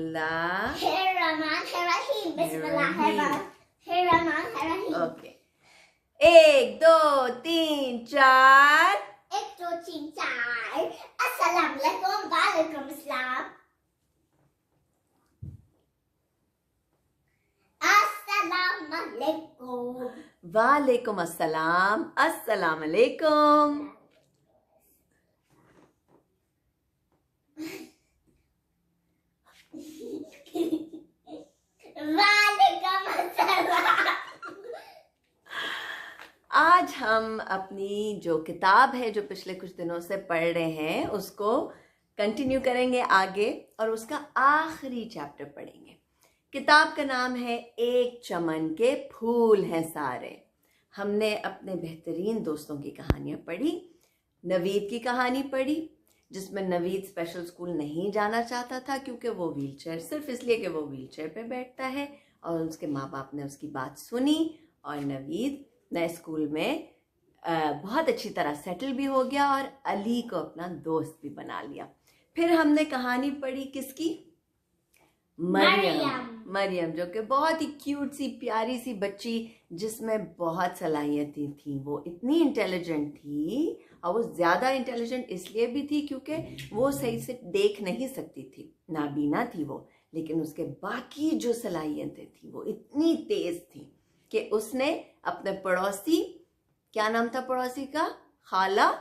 Bismillahirrahmanirrahim. Bismillahirrahmanirrahim. Okay, 1 2 3 4। 1 2 3 4। Assalamualaikum. Waalaikumsalam. Assalamualaikum. वालेकुम अस्सलाम। अस्सलाम अलैकुम। Waalaikumsalam. आज हम अपनी जो किताब है जो पिछले कुछ दिनों से पढ़ रहे हैं उसको कंटिन्यू करेंगे आगे और उसका आखिरी चैप्टर पढ़ेंगे। किताब का नाम है एक चमन के फूल हैं सारे। हमने अपने बेहतरीन दोस्तों की कहानियाँ पढ़ी। नवीद की कहानी पढ़ी जिसमें नवीद स्पेशल स्कूल नहीं जाना चाहता था क्योंकि वो व्हीलचेयर, सिर्फ इसलिए कि वो व्हीलचेयर पे बैठता है, और उसके माँ बाप ने उसकी बात सुनी और नवीद नए स्कूल में बहुत अच्छी तरह सेटल भी हो गया और अली को अपना दोस्त भी बना लिया। फिर हमने कहानी पढ़ी किसकी? मरियम, जो कि बहुत ही क्यूट सी प्यारी सी बच्ची जिसमें बहुत सलाहियतें थी। वो इतनी इंटेलिजेंट थी और वो ज़्यादा इंटेलिजेंट इसलिए भी थी क्योंकि वो सही से देख नहीं सकती थी, नाबीना थी वो, लेकिन उसके बाकी जो सलाहियतें थी वो इतनी तेज़ थी कि उसने अपने पड़ोसी, क्या नाम था पड़ोसी का? खाला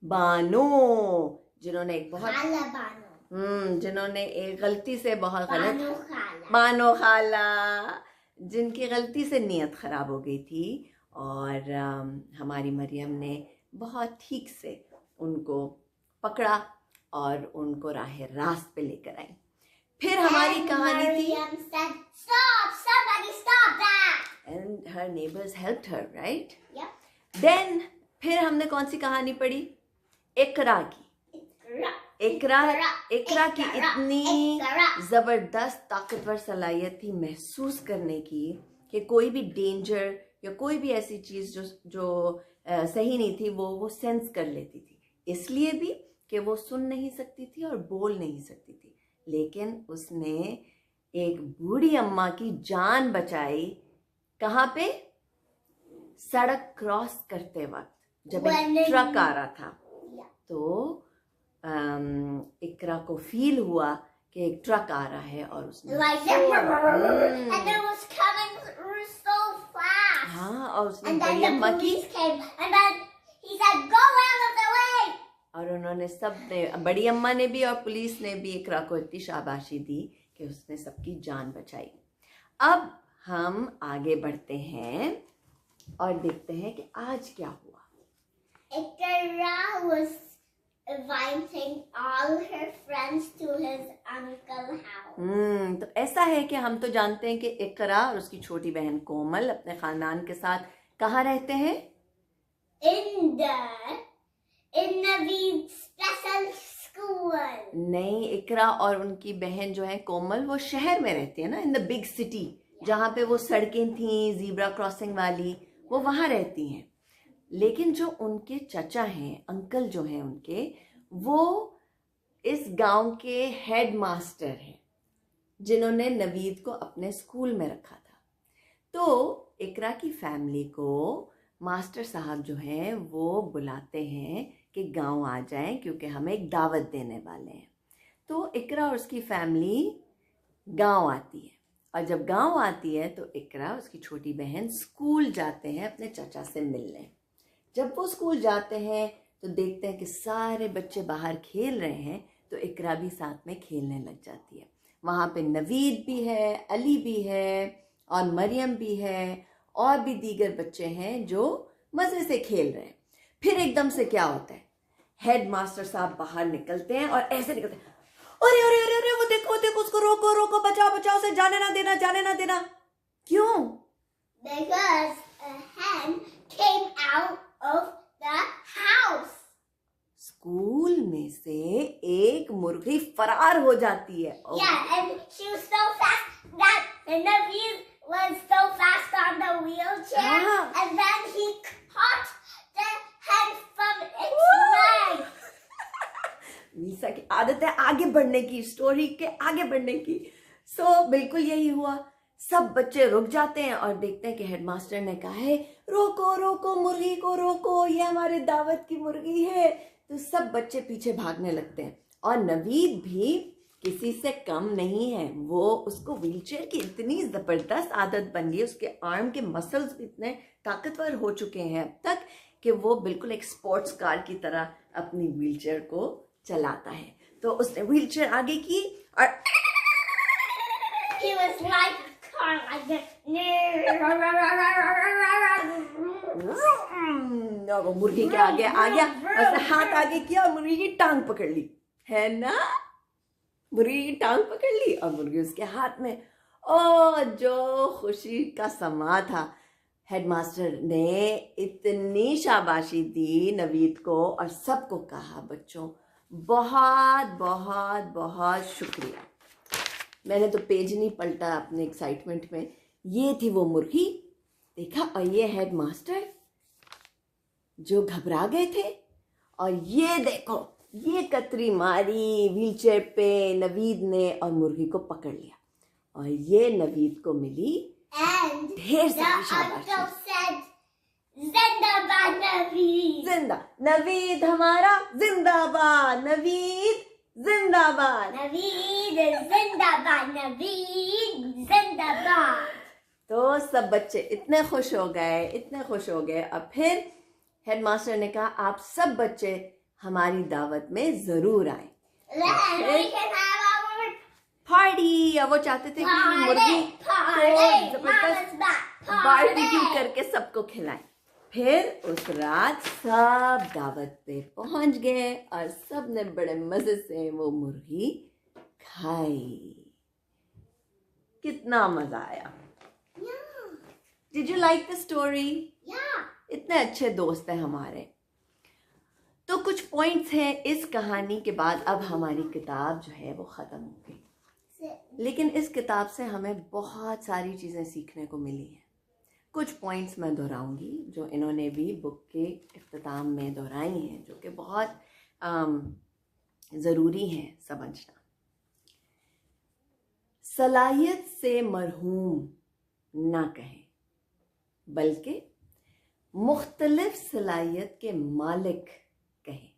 बानो, जिन्होंने एक बहुत जिन्होंने एक गलती से बहुत गलत बानो खाला, जिनकी गलती से नीयत ख़राब हो गई थी, और हमारी मरियम ने बहुत ठीक से उनको पकड़ा और उनको राह रास्त पे लेकर आई। फिर हमारी कहानी थी Stop! Somebody stop that! And her neighbors helped her, right? Yep. Then फिर हमने कौन सी कहानी पढ़ी? इकरा की। इकरा की इतनी ज़बरदस्त ताकतवर सलाहियत थी महसूस करने की कि कोई भी डेंजर या कोई भी ऐसी चीज़ जो सही नहीं थी वो सेंस कर लेती थी। इसलिए भी कि वो सुन नहीं सकती थी और बोल नहीं सकती थी, लेकिन उसने एक बूढ़ी अम्मा की जान बचाई। कहाँ पे? सड़क क्रॉस करते वक्त जब एक ट्रक आ रहा था, तो इकरा को फील हुआ कि एक ट्रक आ रहा है और उसने and it was coming so fast. हाँ, और उसने बड़ी अम्मा की and then he said go out of the way. और उन्होंने सबने, बड़ी अम्मा ने भी और पुलिस ने भी इकरा को इतनी शाबाशी दी कि उसने सबकी जान बचाई। अब हम आगे बढ़ते हैं और देखते हैं कि आज क्या हुआ। Ikra was inviting all her friends to his uncle's house. तो ऐसा है कि हम तो जानते हैं कि इकरा और उसकी छोटी बहन कोमल अपने खानदान के साथ कहाँ रहते हैं? In Naveed's special school. नहीं, इकरा और उनकी बहन जो है कोमल वो शहर में रहती है ना, इन द बिग सिटी, जहाँ पे वो सड़कें थी जीब्रा क्रॉसिंग वाली, वो वहाँ रहती हैं। लेकिन जो उनके चचा हैं, अंकल जो हैं उनके, वो इस गांव के हेड मास्टर हैं जिन्होंने नवीद को अपने स्कूल में रखा था। तो इकरा की फैमिली को मास्टर साहब जो हैं वो बुलाते हैं कि गांव आ जाएं क्योंकि हमें एक दावत देने वाले हैं। तो इकरा और उसकी फैमिली गांव आती है, और जब गांव आती है तो इकरा और उसकी छोटी बहन स्कूल जाते हैं अपने चचा से मिलने। जब वो स्कूल जाते हैं तो देखते हैं कि सारे बच्चे बाहर खेल रहे हैं, तो इकरा भी साथ में खेलने लग जाती है। वहाँ पे नवीद भी है, अली भी है और मरियम भी है, और भी दीगर बच्चे हैं जो मज़े से खेल रहे हैं। फिर एकदम से क्या होता है, हेड मास्टर साहब बाहर निकलते हैं और ऐसे निकलते हैं, अरे अरे अरे अरे वो देखो उसको रोको रोको, बचाओ बचाओ, उसे जाने ना देना। क्यों? Because a hen came out of the house. School में से एक मुर्गी फरार हो जाती है। Yeah, and she was so fast that Naveed was so fast on the wheelchair, and then he caught the hen from its leg. Misa की आदत है आगे बढ़ने की, स्टोरी के आगे बढ़ने की। बिल्कुल यही हुआ। सब बच्चे रुक जाते हैं और देखते हैं कि हेडमास्टर ने कहा है रोको रोको मुर्गी को रोको, ये हमारे दावत की मुर्गी है। तो सब बच्चे पीछे भागने लगते हैं और नवीद भी किसी से कम नहीं है। वो उसको व्हीलचेयर की इतनी जबरदस्त आदत बन गई, उसके आर्म के मसल्स भी इतने ताकतवर हो चुके हैं अब तक कि वो बिल्कुल एक स्पोर्ट्स कार की तरह अपनी व्हीलचेयर को चलाता है। तो उसने व्हीलचेयर आगे की और He was like a car like this. और वो मुर्गी के आगे आ गया, उसने हाथ आगे किया और मुर्गी की टांग पकड़ ली, है ना। मुर्गी की टांग पकड़ ली और मुर्गी उसके हाथ में। ओ जो खुशी का समा था। हेडमास्टर ने इतनी शाबाशी दी नवीद को और सबको कहा बच्चों बहुत बहुत बहुत शुक्रिया। मैंने तो पेज नहीं पलटा अपने एक्साइटमेंट में। ये थी वो मुर्गी, देखा, और ये हेडमास्टर जो घबरा गए थे। और ये देखो, ये कतरी मारी व्हीलचेयर पे नवीद ने और मुर्गी को पकड़ लिया और ये नवीद को मिली And ढेर the सारी uncle शाबाशी। said, Zindabad Naveed. जिंदा नवीद हमारा जिंदाबाद, नवीद जिंदाबाद। Naveed is Zindabad. Naveed Zindabad. तो सब बच्चे इतने खुश हो गए, इतने खुश हो गए। अब फिर हेडमास्टर ने कहा आप सब बच्चे हमारी दावत में जरूर आए। Then we can have our party. अब वो चाहते थे कि मुर्गी party. को Mama's जबरदस्त back. Barbecue Party. करके सबको खिलाएं। फिर उस रात सब दावत पे पहुंच गए और सब ने बड़े मजे से वो मुर्गी खाई। कितना मजा आया। Yeah. Did you like the story? Yeah. इतने अच्छे दोस्त हैं हमारे। तो कुछ पॉइंट्स हैं इस कहानी के बाद। अब हमारी किताब जो है वो ख़त्म हो गई, लेकिन इस किताब से हमें बहुत सारी चीज़ें सीखने को मिली हैं। कुछ पॉइंट्स मैं दोहराऊंगी जो इन्होंने भी बुक के इख्तिताम में दोहराई हैं, जो कि बहुत ज़रूरी हैं समझना। सलाहियत से मरहूम ना कहें, बल्कि मुख्तलिफ सलाहियत के मालिक कहें।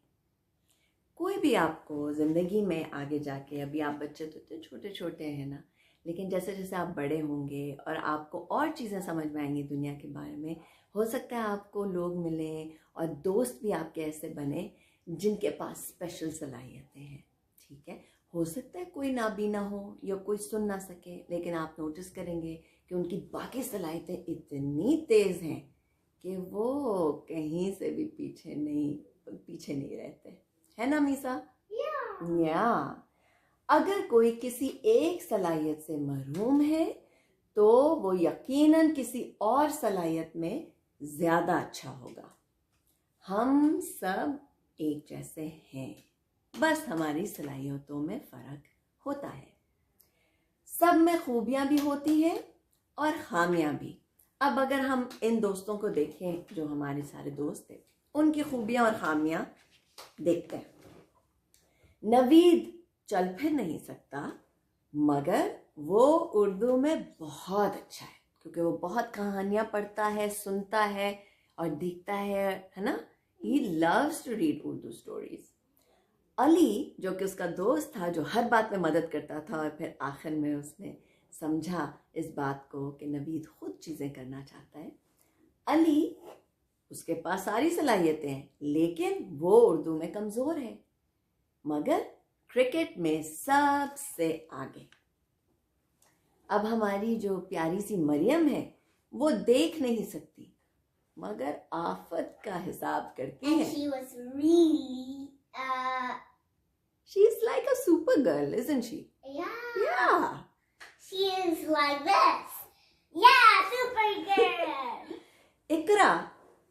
कोई भी आपको ज़िंदगी में आगे जाके, अभी आप बच्चे तो इतने छोटे छोटे हैं ना, लेकिन जैसे जैसे आप बड़े होंगे और आपको और चीज़ें समझ में आएंगी दुनिया के बारे में, हो सकता है आपको लोग मिलें और दोस्त भी आपके ऐसे बने जिनके पास स्पेशल सलाहियतें हैं। ठीक है, हो सकता है कोई नाबीना हो या कोई सुन ना सके, लेकिन आप नोटिस करेंगे कि उनकी बाकी सलाहियतें इतनी तेज़ हैं कि वो कहीं से भी पीछे नहीं रहते, है ना मीसा? या अगर कोई किसी एक सलाहियत से महरूम है तो वो यकीनन किसी और सलाहियत में ज़्यादा अच्छा होगा। हम सब एक जैसे हैं, बस हमारी सलाहियतों में फ़र्क होता है। सब में खूबियाँ भी होती हैं और ख़ामियाँ भी। अब अगर हम इन दोस्तों को देखें जो हमारे सारे दोस्त हैं, उनकी खूबियाँ और ख़ामियाँ देखते हैं। नवीद चल फिर नहीं सकता, मगर वो उर्दू में बहुत अच्छा है क्योंकि वो बहुत कहानियाँ पढ़ता है, सुनता है और देखता है ना। He loves to read Urdu stories. Ali जो कि उसका दोस्त था, जो हर बात में मदद करता था और फिर आखिर में उसने समझा इस बात को कि नवीद खुद चीज़ें करना चाहता है। अली, उसके पास सारी सलाहियतें हैं लेकिन वो उर्दू में कमज़ोर है, मगर क्रिकेट में सबसे आगे। अब हमारी जो प्यारी सी मरियम है वो देख नहीं सकती, मगर आफत का हिसाब करती है। She was really, She's like a super girl, isn't she? Yeah. She is like this. Yeah, super girl. इकरा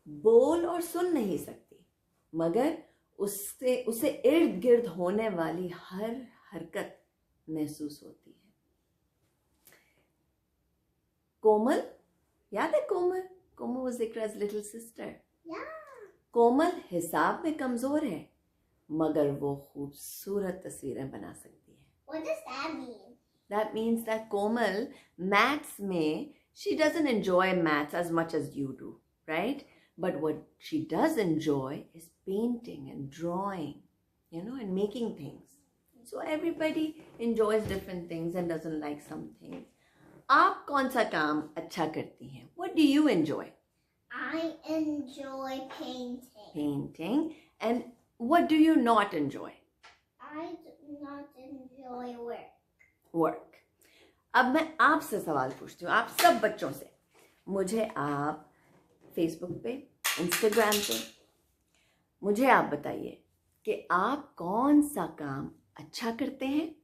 बोल और सुन नहीं सकती, मगर उसे इर्द गिर्द होने वाली हर हरकत महसूस होती है। कोमल, याद है कोमल? कोमल was इकरा's little sister. Yeah. कोमल हिसाब में कमजोर है, मगर वो खूबसूरत तस्वीरें बना सकती है. What does that mean? That means that Komal, maths में, she doesn't enjoy maths as much as you do, right? But what she does enjoy is painting and drawing, you know, and making things. So everybody enjoys different things and doesn't like some things. आप कौन सा काम अच्छा करती हैं? What do you enjoy? I enjoy painting. Painting. And what do you not enjoy? I do not enjoy work. Work. अब मैं आपसे सवाल पूछती हूँ, आप सब बच्चों से. मुझे आप फेसबुक पे, इंस्टाग्राम पे, मुझे आप बताइए कि आप कौन सा काम अच्छा करते हैं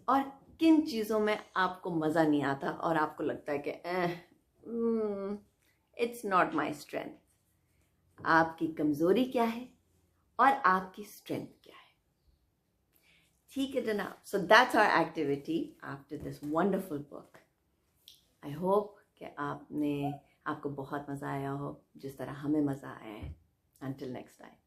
और किन चीज़ों में आपको मज़ा नहीं आता और आपको लगता है कि इट्स नॉट माई स्ट्रेंथ. आपकी कमज़ोरी क्या है और आपकी स्ट्रेंथ क्या है. ठीक है जनाब. So that's our activity after this wonderful book. I hope कि आपको बहुत मज़ा आया हो जिस तरह हमें मज़ा आया है. Until next time.